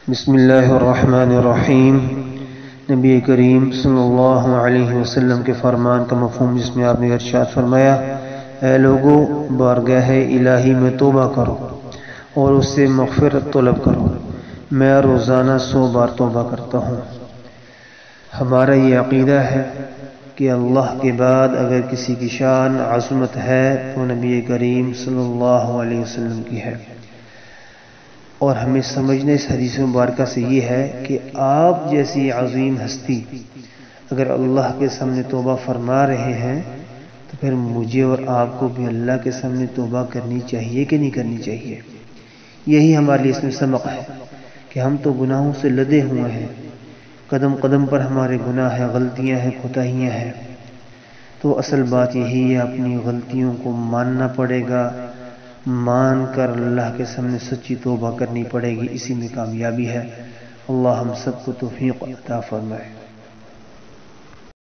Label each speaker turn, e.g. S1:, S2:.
S1: بسم اللہ الرحمن الرحیم۔ نبی کریم صلی اللہ علیہ وسلم کے فرمان کا مفہوم، جس میں آپ نے ارشاد فرمایا، اے لوگو، بارگاہ الہی میں توبہ کرو اور اس سے مغفرت طلب کرو، میں روزانہ 100 بار توبہ کرتا ہوں۔ ہمارا یہ عقیدہ ہے کہ اللہ کے بعد اگر کسی کی شان عظمت ہے تو نبی کریم صلی اللہ علیہ وسلم کی ہے، اور ہمیں سمجھنے اس حدیث مبارکہ سے یہ ہے کہ آپ جیسی عظیم ہستی اگر اللہ کے سامنے توبہ فرما رہے ہیں تو پھر مجھے اور آپ کو بھی اللہ کے سامنے توبہ کرنی چاہیے کہ نہیں کرنی چاہیے؟ یہی ہمارے لیے اس میں سبق ہے کہ ہم تو گناہوں سے لدے ہوئے ہیں، قدم قدم پر ہمارے گناہ ہیں، غلطیاں ہیں، کوتاہیاں ہیں۔ تو اصل بات یہی ہے، اپنی غلطیوں کو ماننا پڑے گا، مان کر اللہ کے سامنے سچی توبہ کرنی پڑے گی، اسی میں کامیابی ہے۔ اللہ ہم سب کو توفیق عطا فرمائے۔